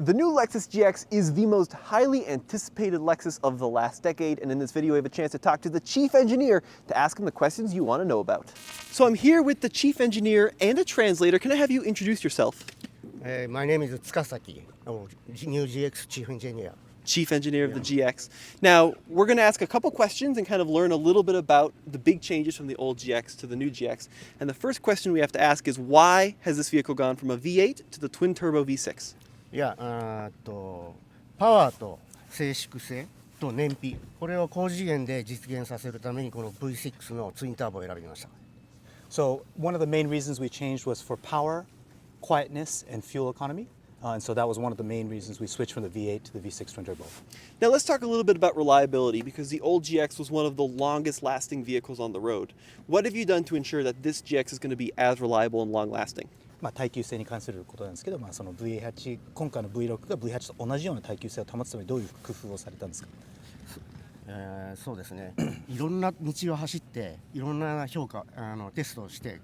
The new Lexus GX is the most highly anticipated Lexus of the last decade, and in this video we have a chance to talk to the chief engineer to ask him the questions you want to know about. So I'm here with the chief engineer and a translator. Can I have you introduce yourself? My name is Tsukasaki. I'm new GX chief engineer. Chief engineer of the GX. Now, we're going to ask a couple questions and kind of learn a little bit about the big changes from the old GX to the new GX. And the first question we have to ask is, why has this vehicle gone from a V8 to the twin-turbo V6? いや、パワーと静粛性と燃費、これを高次元で実現させるためにこの V6 のツインターボを選びました。So one of the main reasons we changed was for power, quietness, and fuel economy. And so that was one of the main reasons we switched from the V8 to the V6 twin turbo. Now let's talk a little bit about reliability, because the old GX was one of the longest lasting vehicles on the road. What have you done to ensure that this GX is going to be as reliable and long lasting? 耐久性に関することなんですけど、その V8、今回の V6 が V8 と同じような耐久性を保つためにどういう工夫をされたんですか？そうですね。いろんな道を走っていろんな評価テストをして、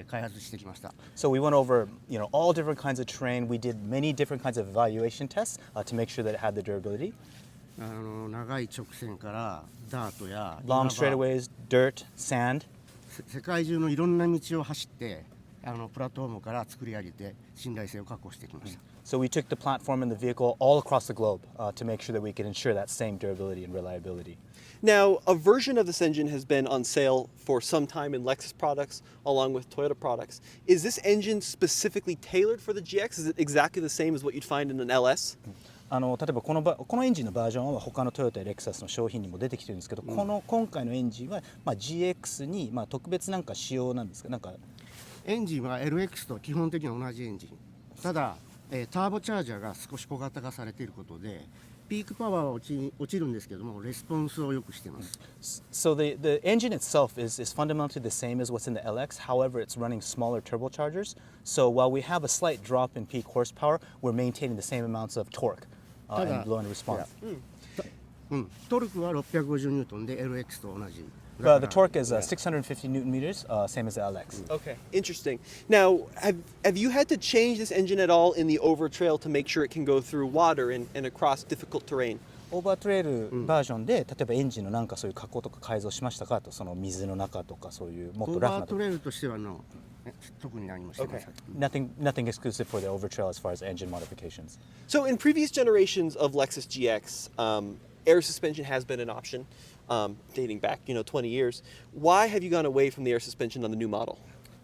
開発してきました。So we went over, all different kinds of terrain. We did many different kinds of evaluation tests to make sure that it had the durability. 長い直線からダートや Long straightaways, dirt, sand. 世界中のいろんな道を走ってプラットフォームから作り上げて信頼性を確保してきました。So we took the platform and the vehicle all across the globe to make sure that we could ensure that same durability and reliability. Now, a version of this engine has been on sale for some time in Lexus products along with Toyota products. Is this engine specifically tailored for the GX? Is it exactly the same as what you'd find in an LS? 例えばこのエンジンのバージョンは他のトヨタやレクサスの商品にも出てきてるんですけど、今回のエンジンは、GX に、特別なんか仕様なんですか？なんかエンジンは LX と基本的には同じエンジン。ただ、ターボチャージャーが少し小型化されていることで、ピークパワーは落ちるんですけども、レスポンスを良くしています。So the engine itself is fundamentally the same as what's in the LX. However, it's running smaller turbochargers. So while we have a slight drop in peak horsepower, we're maintaining the same amounts of torque and blow and response. トルクは650ニュートンで LX と同じ。The torque is 650 Newton meters, same as the LX. Okay, interesting. Now, have you had to change this engine at all in the over trail to make sure it can go through water and across difficult terrain? オーバートレイルバージョンで、例えばエンジンのなんかそういう加工とか改造しましたかと、その水の中とかそういうもっとラフな。オーバートレイルとしては特に何もしてません。Nothing exclusive for the over trail as far as engine modifications. So in previous generations of Lexus GX, air suspension has been an option, dating back 20 years. Why have you gone away from the air suspension on the new model?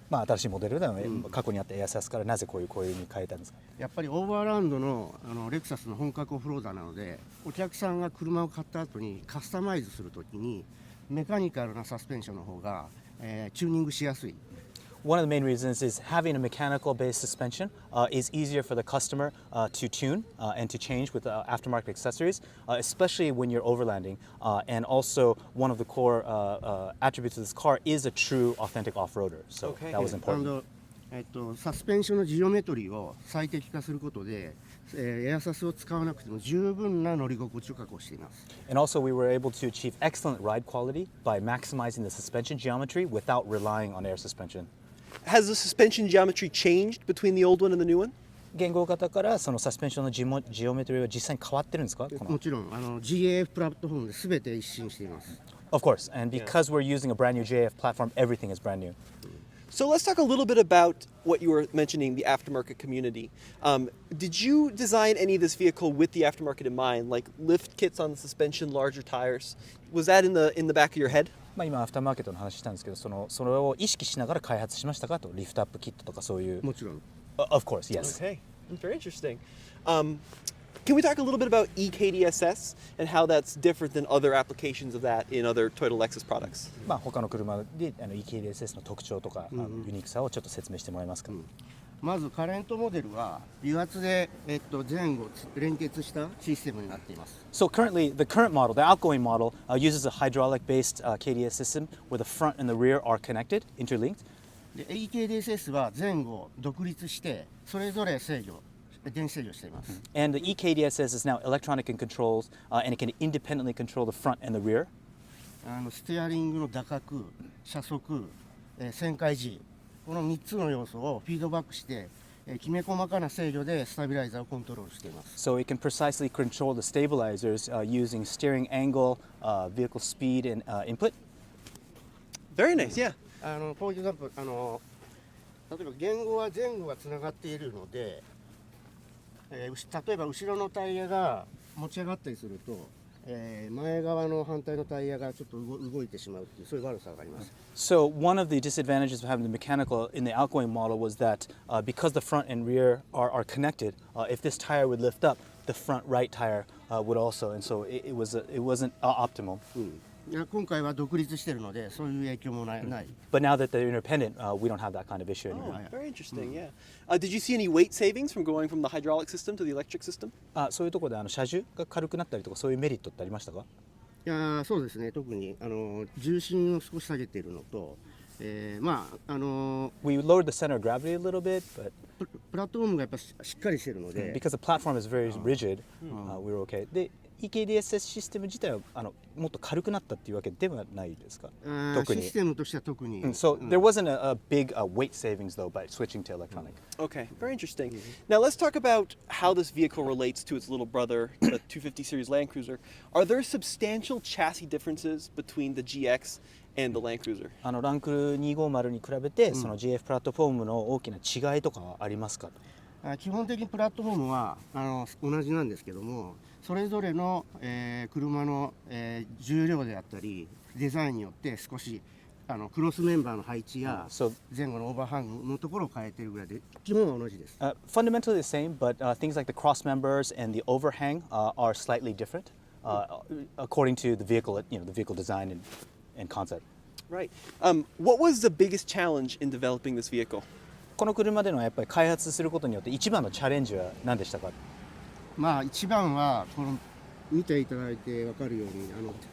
新しいモデルでは過去にあったエアサスからなぜこういうに変えたんですか？やっぱりオーバーランドのレクサスの本格オフローダーなので、お客さんが車を買った後にカスタマイズするときにメカニカルなサスペンションの方が、チューニングしやすい。One of the main reasons is having a mechanical-based suspension is easier for the customer to tune and to change with aftermarket accessories, especially when you're overlanding. And also, one of the core attributes of this car is a true, authentic off-roader. So that was important. サスペンションのジオメトリーを最適化することで、エアサスを使わなくても十分な乗り心地を確保しています。And also, we were able to achieve excellent ride quality by maximizing the suspension geometry without relying on air suspension. Has the suspension geometry changed between the old one and the new one? 言語型からそのサスペンションのジオメトリーは実際に変わってるんですか？もちろんGAF プラットフォームで全て一新しています。Of course, and because we're using a brand new JF platform, everything is brand new. So let's talk a little bit about what you were mentioning, the aftermarket community. Did you design any of this vehicle with the aftermarket in mind, like lift kits on the suspension, larger tires? Was that in the back of your head? 今アフターマーケットの話したんですけど、それを意識しながら開発しましたかと、リフトアップキットとかそういう。もちろん。Of course, yes. Okay, very interesting. Can we talk a little bit about EKDSS and how that's different than other applications of that in other Toyota Lexus products? 他の車でEKDSS の特徴とか、ユニークさをちょっと説明してもらえますか？まずカレントモデルは油圧で、前後連結したシステムになっています。So currently, the current model, the outgoing model, uses a hydraulic-based KDS system where the front and the rear are connected, interlinked. で EKDSS は前後独立してそれぞれ電子制御しています。And the EKDSS is now electronic and controls, and it can independently control the front and the rear. ステアリングの打角、車速、旋回時、この3つの要素をフィードバックしてきめ細かな制御でスタビライザーをコントロールしています。 So it can precisely control the stabilizers using steering angle, vehicle speed, and input. Very nice, yeah. フォーエグザンプル例えば前後はつながっているので、例えば後ろのタイヤが持ち上がったりすると、前側の反対のタイヤがちょっと動いてしまうっていうそういう悪さがあります。 So one of the disadvantages of having the mechanical in the outgoing model was that because the front and rear are connected, if this tire would lift up, the front right tire would also, and so it wasn't optimal. いや今回は独立しているのでそういう影響もない。 But now that they're independent, we don't have that kind of issue Oh, anymore. very interesting, yeah. Did you see any weight savings from going from the hydraulic system to the electric system? そういうところで車重が軽くなったりとかそういうメリットってありましたか？いやそうですね、特に重心を少し下げているのと、We lowered the center of gravity a little bit, but プラットフォームがやっぱしっかりしているので、 because the platform is very rigid, we were okay. で EKDSS システム自体はもっと軽くなったっていうわけではないですか？特に。システムとしては特に。So there wasn't a big weight savings though by switching to electronic. Okay, very interesting. Now let's talk about how this vehicle relates to its little brother, the 250 series Land Cruiser. Are there substantial chassis differences between the GX and the Land Cruiser? ランクル250に比べてその GF プラットフォームの大きな違いとかはありますか？基本的にプラットフォームは同じなんですけども、それぞれの、車の、重量であったりデザインによって少しクロスメンバーの配置や前後のオーバーハングのところを変えているぐらいで基本は同じです。Fundamentally the same, but things like the cross members and the overhang are slightly different according to the vehicle, the vehicle design and concept. Right. What was the biggest challenge in developing this vehicle? この車でのやっぱり開発することによって一番のチャレンジは何でしたか？まあ一番はこの見ていただいて分かるように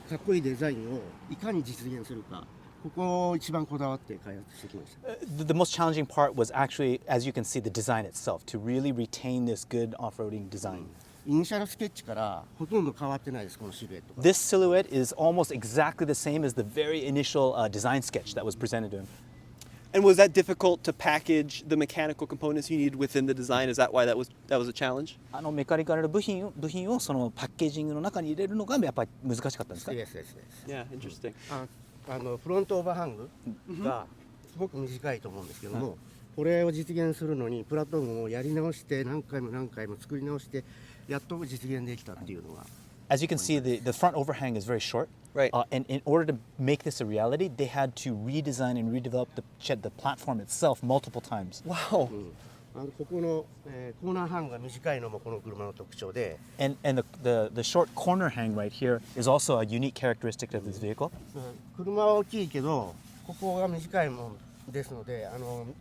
かっこいいデザインをいかに実現するか、ここを一番こだわって開発してきました。The most challenging part was actually, as you can see, the design itself, to really retain this good off-roading design. イニシャルスケッチからほとんど変わってないです、このシルエットが。This silhouette is almost exactly the same as the very initial design sketch that was presented to him. And was that difficult to package the mechanical components you needed within the design? Is that why that was a challenge? メカニカル部品をそのパッケージングの中に入れるのがやっぱり難しかったんですか？ Yes. Yeah, interesting. フロントオーバーハングがすごく短いと思うんですけども、これを実現するのにプラットフォームをやり直して何回も作り直してやっと実現できたっていうのが。As you can see, the front overhang is very short. Right. And in order to make this a reality, they had to redesign and redevelop the platform itself multiple times. Wow. ここの、コーナーハングが短いのもこの車の特徴で。And the short corner hang right here is also a unique characteristic of this vehicle. 車は大きいけどここが短いもんですので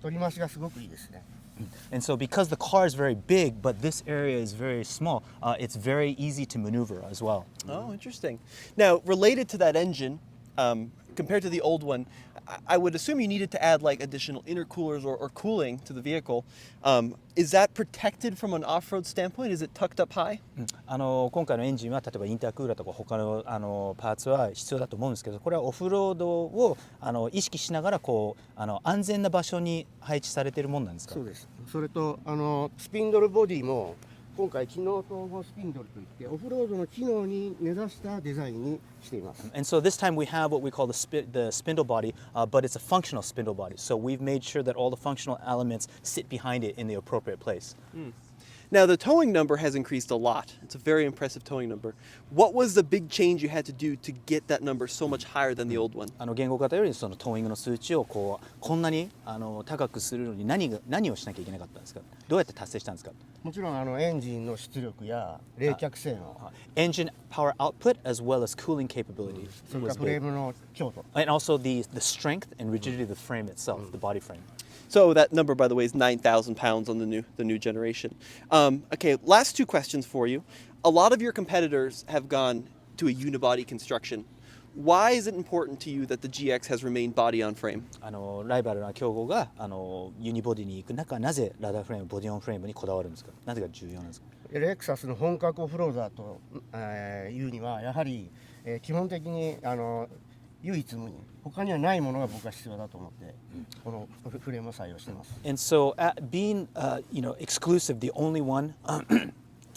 取り回しがすごくいいですね。And so because the car is very big, but this area is very small, it's very easy to maneuver as well. Oh, interesting. Now, related to that engine, compared to the old one, I would assume you needed to add like additional intercoolers or cooling to the vehicle. Is that protected from an off-road standpoint? Is it tucked up high? 今回のエンジンは例えばインタークーラーとか他のパーツは必要だと思うんですけど、これはオフロードを意識しながら安全な場所に配置されているものなんですか？そうです。それとスピンドルボディも今回機能統合スピンドルといってオフロードの機能に根ざしたデザインにしています。 And so this time we have what we call the spindle body, but it's a functional spindle body. So we've made sure that all the functional elements sit behind it in the appropriate place. Now, the towing number has increased a lot. It's a very impressive towing number. What was the big change you had to do to get that number so much higher than the old one? 言語型よりそのトーイングの数値をこんなに高くするのに何をしなきゃいけなかったんですか？どうやって達成したんですか？もちろんエンジンの出力や冷却性能、Engine power output as well as cooling capability. それからフレームの強度。 And also the strength and rigidity of the frame itself, the body frame. So that number, by the way, is 9,000 pounds on the new generation. Okay, last two questions for you. A lot of your competitors have gone to a unibody construction. Why is it important to you that the GX has remained body on frame? ライバルな競合がユニボディに行く中、なぜラダーフレーム、ボディオンフレームにこだわるんですか？なぜが重要なんですか？レクサスの本格オフローダーというにはやはり基本的に唯一無二他にはないものが僕は必要だと思ってこのフレームを採用してます。 And so, being exclusive, the only one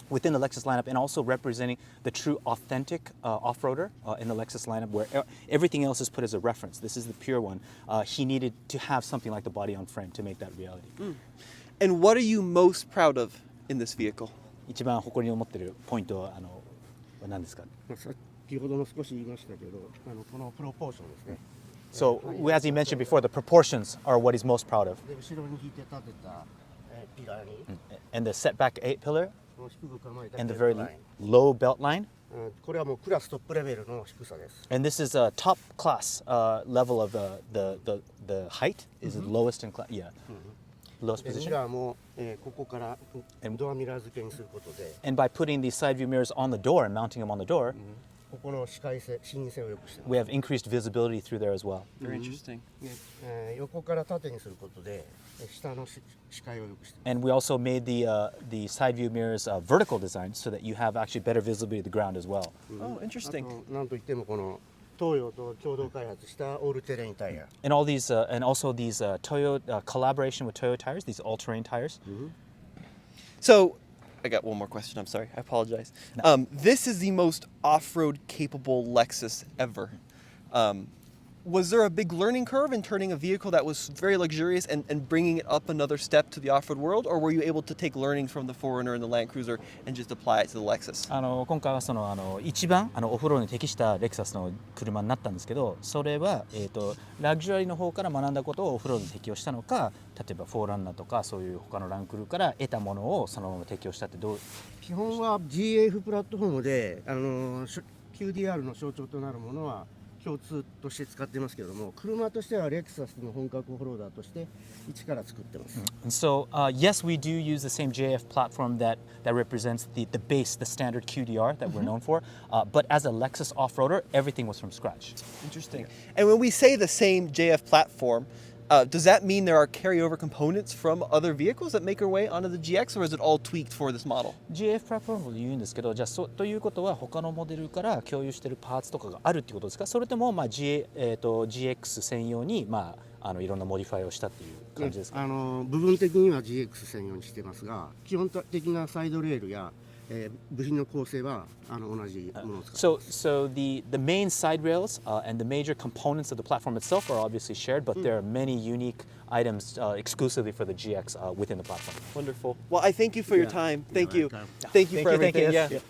within the Lexus lineup, and also representing the true authentic off-roader in the Lexus lineup, where everything else is put as a reference. This is the pure one. He needed to have something like the body on frame to make that reality. And what are you most proud of in this vehicle? 一番誇りに思ってるポイントは何ですか？先ほども少し言いましたけどこのプロポーションですね。 So, as he mentioned before, the proportions are what he's most proud of. で後ろに引いて立てたピラーに And the setback 8 pillar この低く構えた and the ベル very トライン low belt line. これはもうクラストップレベルの低さです。 And this is a top class level of the height is the lowest in class. Yeah, lowest でミ position. ラーもここからドアミラー付けにすることで And by putting these side view mirrors on the door and mounting them on the door, ここの視界性視認性を良くしてます。 we have increased visibility through there as well. Very interesting. で横から縦にすることで下の視界を良くしてます。 And we also made the side view mirrors vertical design so that you have actually better visibility to the ground as well. Oh, あ interesting. となんといってもこの東洋と共同開発したオールテレインタイヤ And all these, and also these Toyo collaboration with Toyo tires, these all-terrain tires. So, I got one more question. I'm sorry. I apologize. This is the most off-road capable Lexus ever. Was there a big learning curve in turning a vehicle that was very luxurious and bringing it up another step to the off-road world, or were you able to take learnings from the 4Runner and the Land Cruiser and just apply it to the Lexus? 今回は一番オフロードに適したレクサスの車になったんですけど、それは、ラグジュアリーの方から学んだことをオフロードに適用したのか、例えば4Runnerとかそういう他のランクルから得たものをそのまま適用したってどう？基本は GAF プラットフォームでQDR の象徴となるものは共通として使ってますけれども、車としてはレクサスの本格オフローダーとして一から作ってます。 And so, yes, we do use the same JF platform that represents the base, the standard QDR that we're known for. But as a Lexus off-roader, everything was from scratch. Interesting. And when we say the same JF platform, does that mean there are carryover components from other vehicles that make their way onto the GX, or is it all tweaked for this model? GF プラットフォームで言うんですけど、じゃあということは他のモデルから共有しているパーツとかがあるっていうことですか？それともGX 専用にいろんなモディファイをしたっていう感じですか？部分的には GX 専用にしてますが、基本的なサイドレールや部品の構成は同じものを使ってます。 So the main side rails and the major components of the platform itself are obviously shared, but there are many unique items exclusively for the GX within the platform. Wonderful. Well, I thank you for your time. Thank you. welcome. Thank you for Thank you, everything. yes. Yeah.